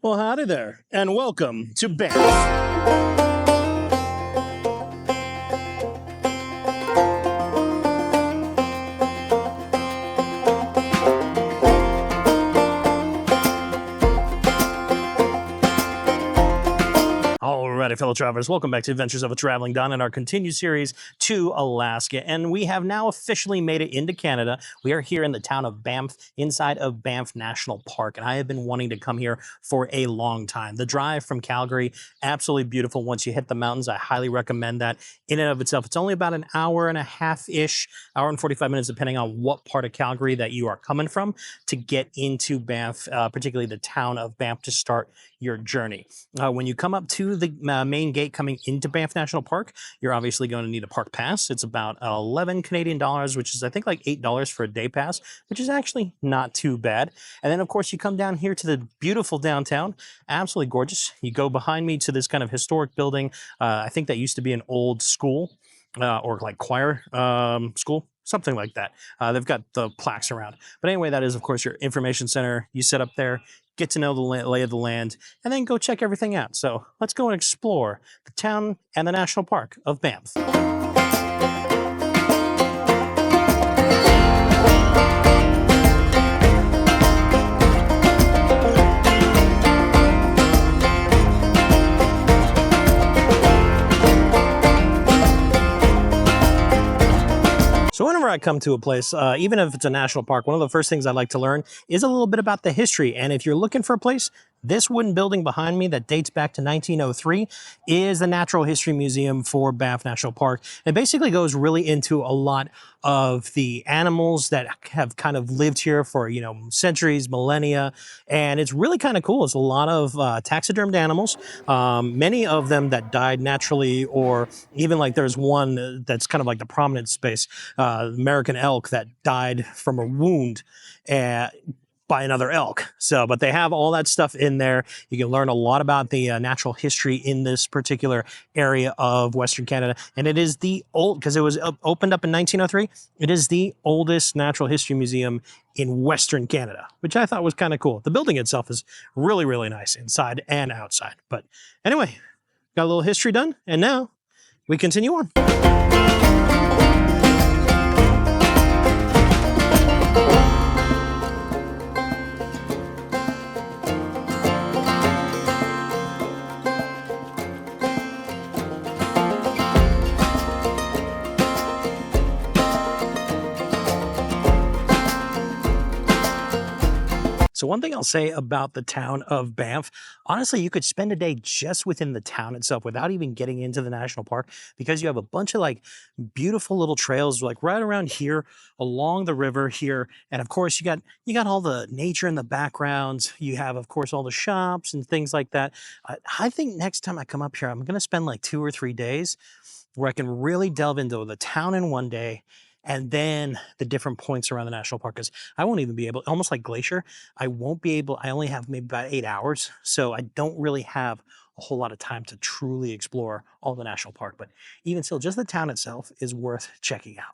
Well, howdy there, and welcome to Banff. Alrighty, fellow travelers, welcome back to Adventures of a Traveling Don and our continued series to Alaska. And we have now officially made it into Canada. We are here in the town of Banff, inside of Banff National Park. And I have been wanting to come here for a long time. The drive from Calgary, absolutely beautiful. Once you hit the mountains, I highly recommend that in and of itself. It's only about an hour and a half-ish, hour and 45 minutes, depending on what part of Calgary that you are coming from, to get into Banff, particularly the town of Banff, to start your journey. When you come up to the main gate coming into Banff National Park, you're obviously going to need a park pass. It's about 11 Canadian dollars, which is I think like $8 for a day pass, which is actually not too bad. And then of course you come down here to the beautiful downtown, absolutely gorgeous. You go behind me to this kind of historic building. I think that used to be an old school or like choir school. Something like that. They've got the plaques around. But anyway, that is, of course, your information center. You set up there, get to know the lay of the land, and then go check everything out. So let's go and explore the town and the national park of Banff. So whenever I come to a place, even if it's a national park, one of the first things I like to learn is a little bit about the history. And if you're looking for a place, this wooden building behind me that dates back to 1903 is the Natural History Museum for Banff National Park. It basically goes really into a lot of the animals that have kind of lived here for, centuries, millennia. And it's really kind of cool. It's a lot of taxidermed animals, many of them that died naturally, or even like there's one that's kind of like the prominent space, American elk that died from a wound by another elk. So, but they have all that stuff in there. You can learn a lot about the natural history in this particular area of Western Canada. And it is the old, because it was opened up in 1903, it is the oldest natural history museum in Western Canada, which I thought was kind of cool. The building itself is really, really nice inside and outside. But anyway, got a little history done, and now we continue on. So one thing I'll say about the town of Banff, honestly, you could spend a day just within the town itself without even getting into the national park, because you have a bunch of like beautiful little trails like right around here along the river here. And of course, you got all the nature in the background. You have, of course, all the shops and things like that. I think next time I come up here, I'm going to spend like 2 or 3 days where I can really delve into the town in one day, and then the different points around the national park, because I won't even be able, almost like Glacier, I only have maybe about 8 hours. So I don't really have a whole lot of time to truly explore all the national park. But even still, just the town itself is worth checking out.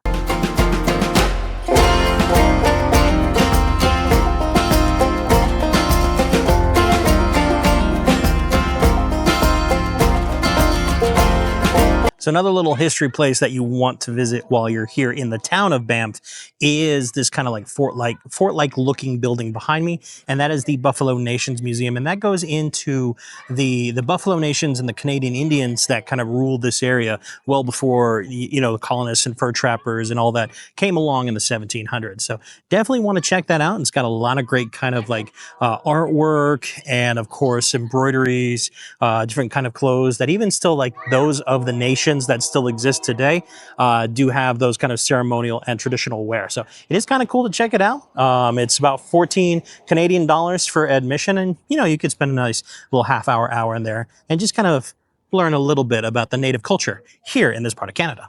So another little history place that you want to visit while you're here in the town of Banff is this kind of like fort-like looking building behind me, and that is the Buffalo Nations Museum. And that goes into the Buffalo Nations and the Canadian Indians that kind of ruled this area well before, the colonists and fur trappers and all that came along in the 1700s. So definitely want to check that out. It's got a lot of great kind of like artwork and of course embroideries, different kind of clothes that even still like those of the nation that still exist today do have those kind of ceremonial and traditional wear. So it is kind of cool to check it out. It's about 14 Canadian dollars for admission, and you could spend a nice little hour in there and just kind of learn a little bit about the native culture here in this part of Canada.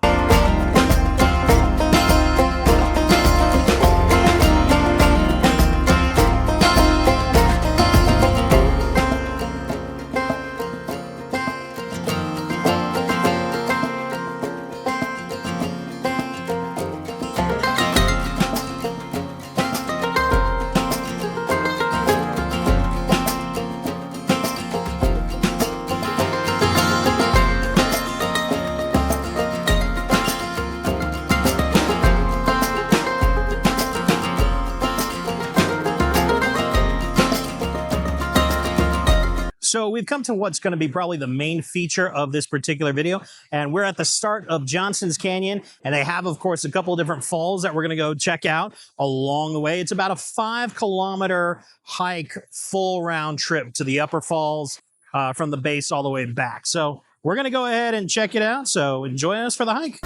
So we've come to what's going to be probably the main feature of this particular video, and we're at the start of Johnstons Canyon, and they have, of course, a couple of different falls that we're going to go check out along the way. It's about a 5-kilometer hike, full round trip to the upper falls from the base all the way back. So we're going to go ahead and check it out. So enjoy us for the hike.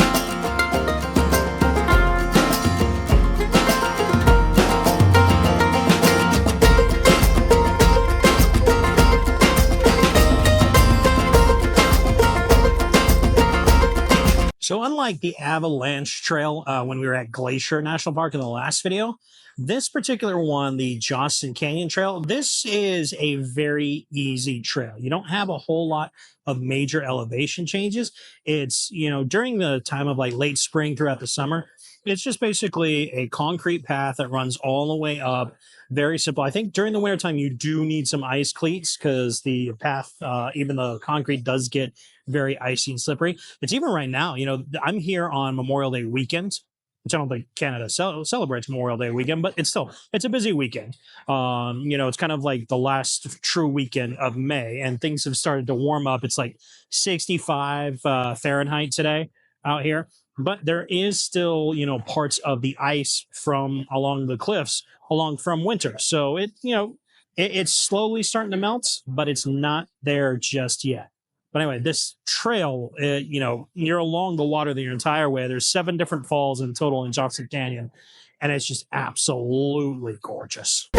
So unlike the Avalanche Trail when we were at Glacier National Park in the last video, this particular one, the Johnston Canyon Trail, this is a very easy trail. You don't have a whole lot of major elevation changes. It's, you know, during the time of like late spring throughout the summer, it's just basically a concrete path that runs all the way up. Very simple. I think during the wintertime, you do need some ice cleats because the path, even the concrete does get very icy and slippery. It's even right now, you know, I'm here on Memorial Day weekend, which I don't think Canada celebrates Memorial Day weekend, but it's a busy weekend. You know, it's kind of like the last true weekend of May, and things have started to warm up. It's like 65 Fahrenheit today out here, but there is still, you know, parts of the ice from along the cliffs from winter. So it's slowly starting to melt, but it's not there just yet. But anyway, this trail, you know, you're along the water the entire way. There's 7 different falls in total in Johnston Canyon, and it's just absolutely gorgeous.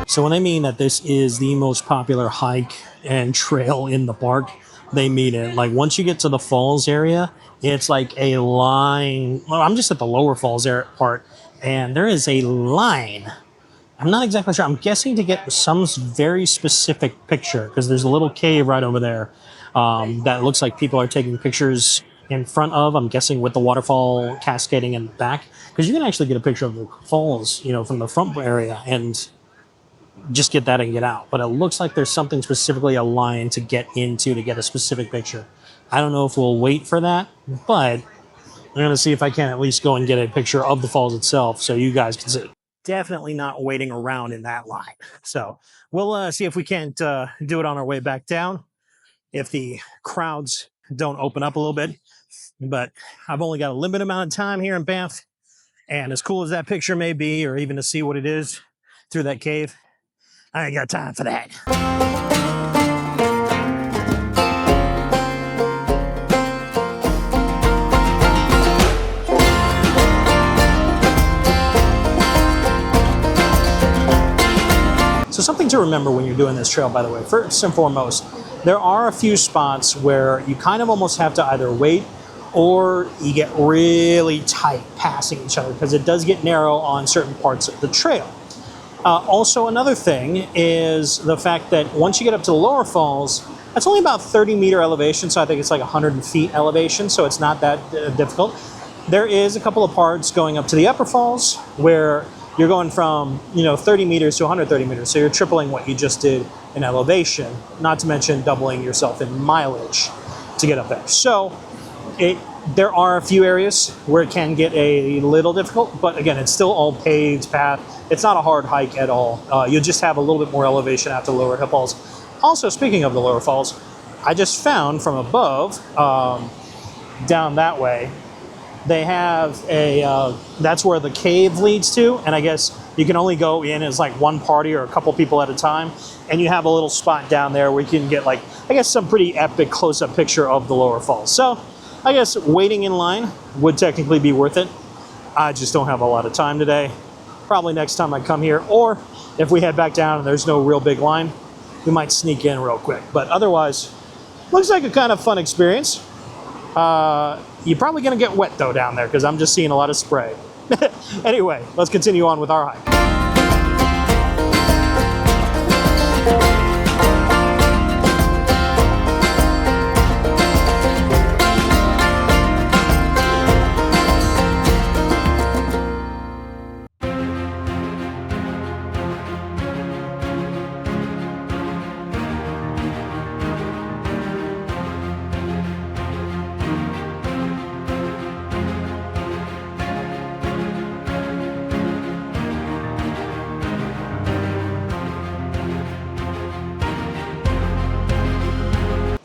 So when they mean that this is the most popular hike and trail in the park, they mean it. Like once you get to the falls area, it's like a line. Well, I'm just at the lower falls part, and there is a line. I'm not exactly sure. I'm guessing to get some very specific picture because there's a little cave right over there that looks like people are taking pictures in front of. I'm guessing with the waterfall cascading in the back, because you can actually get a picture of the falls, you know, from the front area and just get that and get out. But it looks like there's something specifically a line to get into to get a specific picture. I don't know if we'll wait for that, but I'm going to see if I can at least go and get a picture of the falls itself so you guys can see. Definitely not waiting around in that line. So we'll see if we can't do it on our way back down if the crowds don't open up a little bit. But I've only got a limited amount of time here in Banff, and as cool as that picture may be, or even to see what it is through that cave, I ain't got time for that. So something to remember when you're doing this trail, by the way, first and foremost, there are a few spots where you kind of almost have to either wait or you get really tight passing each other because it does get narrow on certain parts of the trail. Also, another thing is the fact that once you get up to the lower falls, that's only about 30-meter elevation, so I think it's like 100 feet elevation, so it's not that difficult. There is a couple of parts going up to the upper falls where you're going from, you know, 30 meters to 130 meters, so you're tripling what you just did in elevation, not to mention doubling yourself in mileage to get up there. So there are a few areas where it can get a little difficult, but again, it's still all paved path. It's not a hard hike at all. You'll just have a little bit more elevation at the lower hill falls. Also, speaking of the lower falls, I just found from above, down that way, they have a, that's where the cave leads to, and I guess you can only go in as like one party or a couple people at a time, and you have a little spot down there where you can get like, I guess, some pretty epic close-up picture of the lower falls. So I guess waiting in line would technically be worth it. I just don't have a lot of time today. Probably next time I come here, or if we head back down and there's no real big line, we might sneak in real quick. But otherwise, looks like a kind of fun experience. You're probably going to get wet though down there because I'm just seeing a lot of spray. Anyway, let's continue on with our hike.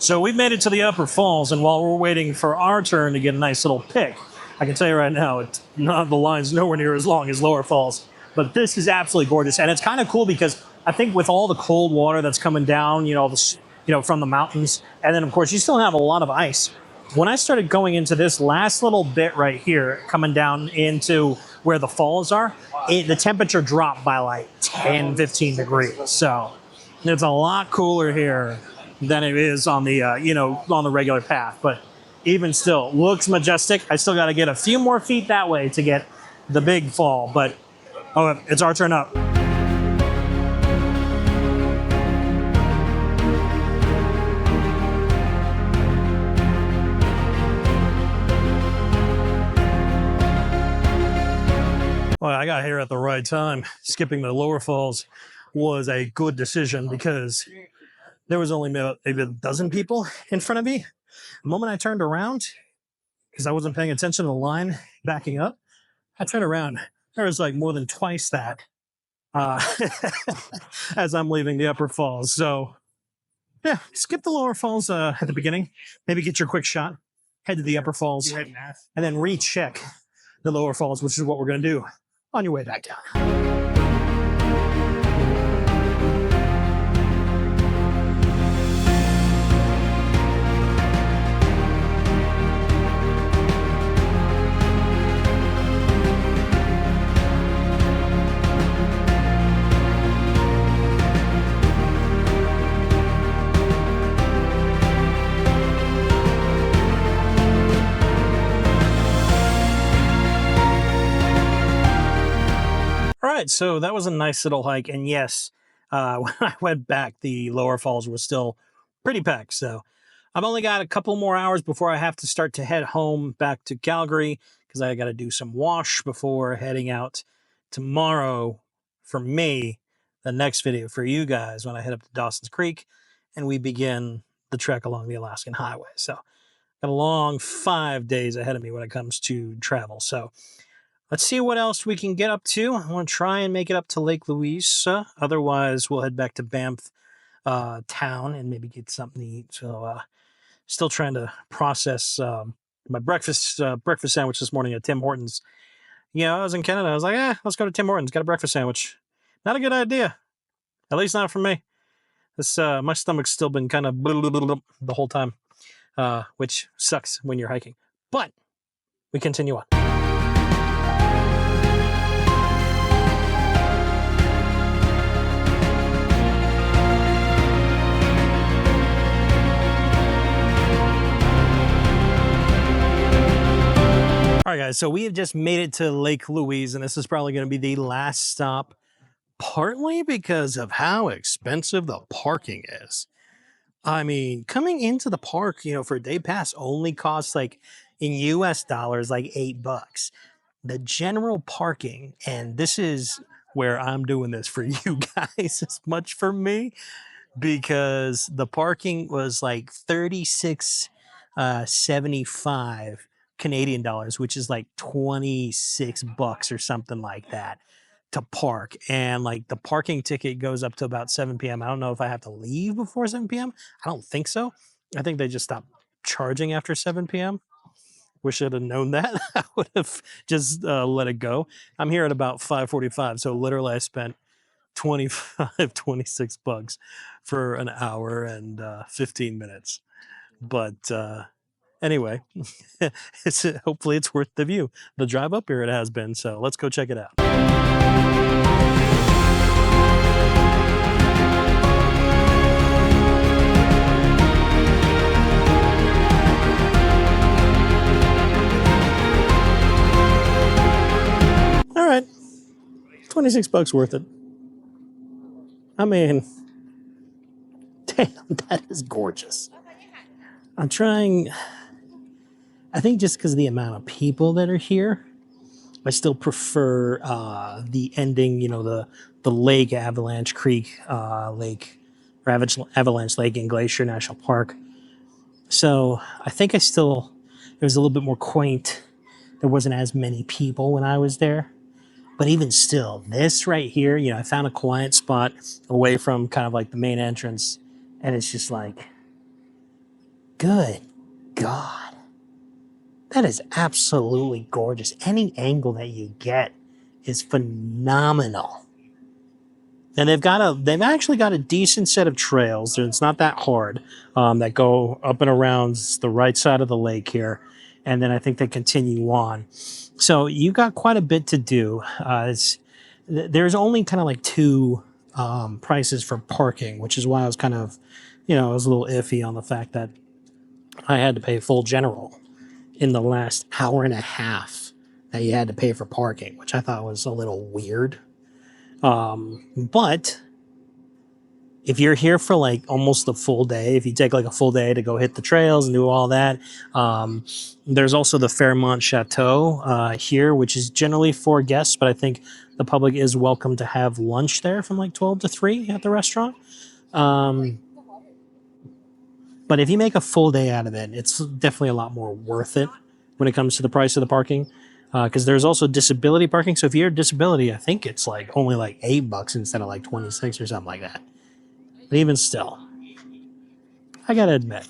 So we've made it to the upper falls, and while we're waiting for our turn to get a nice little pick, I can tell you right now, the line's nowhere near as long as lower falls. But this is absolutely gorgeous, and it's kind of cool because I think with all the cold water that's coming down, from the mountains, and then of course you still have a lot of ice. When I started going into this last little bit right here, coming down into where the falls are, the temperature dropped by like 10, 15 degrees. So it's a lot cooler here than it is on the on the regular path. But even still, looks majestic. I still got to get a few more feet that way to get the big fall. But it's our turn up. Well, I got here at the right time. Skipping the lower falls was a good decision because there was only maybe a dozen people in front of me. The moment I turned around, because I wasn't paying attention to the line backing up, I turned around. There was like more than twice that as I'm leaving the upper falls. So, yeah, skip the lower falls at the beginning. Maybe get your quick shot, head to the upper falls, and then recheck the lower falls, which is what we're going to do on your way back down. All right, so that was a nice little hike, and yes, when I went back, the lower falls were still pretty packed. So I've only got a couple more hours before I have to start to head home back to Calgary because I got to do some wash before heading out tomorrow for me. The next video for you guys when I head up to Dawson's Creek and we begin the trek along the Alaskan Highway. So got a long 5 days ahead of me when it comes to travel. So let's see what else we can get up to. I want to try and make it up to Lake Louise. Otherwise, we'll head back to Banff town and maybe get something to eat. So still trying to process my breakfast sandwich this morning at Tim Hortons. I was in Canada. I was like, let's go to Tim Hortons. Got a breakfast sandwich. Not a good idea. At least not for me. My stomach's still been kind of the whole time, which sucks when you're hiking. But we continue on. All right, guys, so we have just made it to Lake Louise, and this is probably going to be the last stop, partly because of how expensive the parking is. I mean, coming into the park, for a day pass only costs like in US dollars, like $8. The general parking, and this is where I'm doing this for you guys as much for me, because the parking was like $36.75 Canadian dollars, which is like $26 or something like that to park. And like the parking ticket goes up to about 7 p.m. I don't know if I have to leave before 7 p.m. I don't think so. I think they just stopped charging after 7 p.m. Wish I'd have known that. I would have just let it go. I'm here at about 5:45. So literally I spent $26 for an hour and 15 minutes. But anyway, hopefully it's worth the view. The drive up here it has been, so let's go check it out. All right, $26 worth it. I mean, damn, that is gorgeous. I'm trying, I think just because of the amount of people that are here, I still prefer the ending, the Lake Avalanche Creek, Avalanche Lake and Glacier National Park. So I think it was a little bit more quaint. There wasn't as many people when I was there. But even still, this right here, I found a quiet spot away from kind of like the main entrance. And it's just like, Good God. That is absolutely gorgeous. Any angle that you get is phenomenal. And they've actually got a decent set of trails. It's not that hard, that go up and around the right side of the lake here, and then I think they continue on. So you got quite a bit to do. There's only kind of like two prices for parking, which is why I was kind of, I was a little iffy on the fact that I had to pay full general in the last hour and a half that you had to pay for parking, which I thought was a little weird. But if you're here for like almost the full day, if you take like a full day to go hit the trails and do all that, there's also the Fairmont Chateau here, which is generally for guests, but I think the public is welcome to have lunch there from like 12 to 3 at the restaurant. But if you make a full day out of it, it's definitely a lot more worth it when it comes to the price of the parking. Because there's also disability parking. So if you're a disability, I think it's like only like $8 instead of like 26 or something like that. But even still, I gotta admit,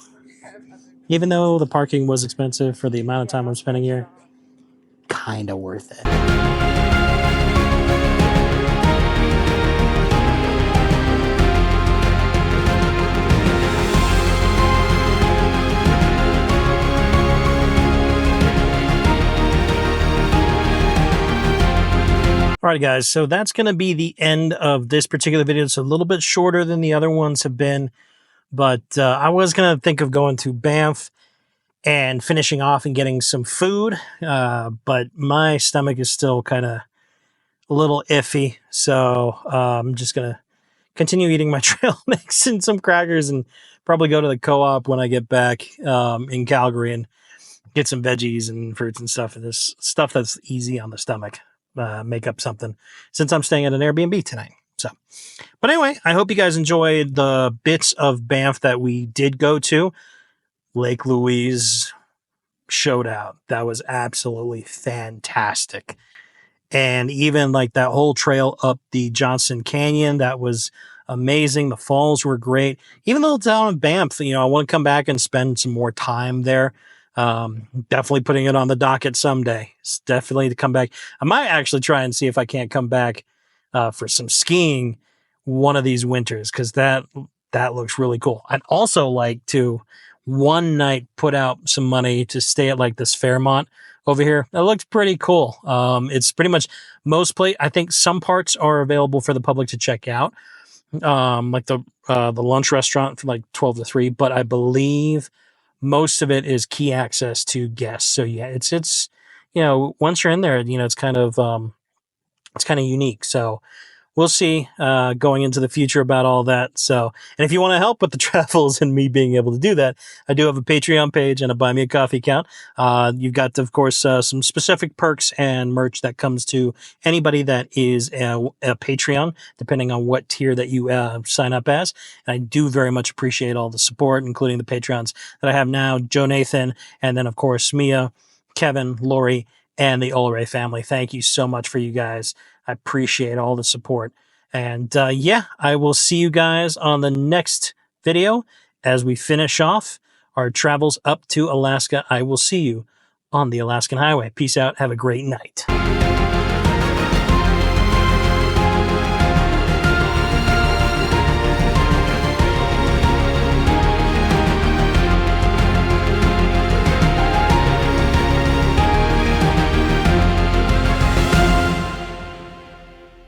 even though the parking was expensive for the amount of time I'm spending here, kind of worth it. All right, guys, so that's going to be the end of this particular video. It's a little bit shorter than the other ones have been, but I was going to think of going to Banff and finishing off and getting some food, but my stomach is still kind of a little iffy, so I'm just going to continue eating my trail mix and some crackers and probably go to the co-op when I get back in Calgary and get some veggies and fruits and stuff, and this stuff that's easy on the stomach. Make up something since I'm staying at an Airbnb tonight. So, but anyway, I hope you guys enjoyed the bits of Banff that we did go to. Lake Louise showed out. That was absolutely fantastic. And even like that whole trail up the Johnstons Canyon, that was amazing. The falls were great. Even though down in Banff, I want to come back and spend some more time there. Definitely putting it on the docket someday. It's definitely to come back. I might actually try and see if I can't come back for some skiing one of these winters, because that looks really cool. I'd also like to one night put out some money to stay at like this Fairmont over here. That looks pretty cool. It's pretty much I think some parts are available for the public to check out, like the lunch restaurant from like 12 to 3, but I believe most of it is key access to guests. So yeah, it's once you're in there, it's kind of unique. So we'll see going into the future about all that. So, and if you want to help with the travels and me being able to do that, I do have a Patreon page and a Buy Me a Coffee account. You've got, of course, some specific perks and merch that comes to anybody that is a Patreon, depending on what tier that you sign up as. And I do very much appreciate all the support, including the Patreons that I have now, Joe Nathan, and then, of course, Mia, Kevin, Lori, and the Ulray family. Thank you so much for you guys. I appreciate all the support. And yeah, I will see you guys on the next video as we finish off our travels up to Alaska. I will see you on the Alaskan Highway. Peace out. Have a great night.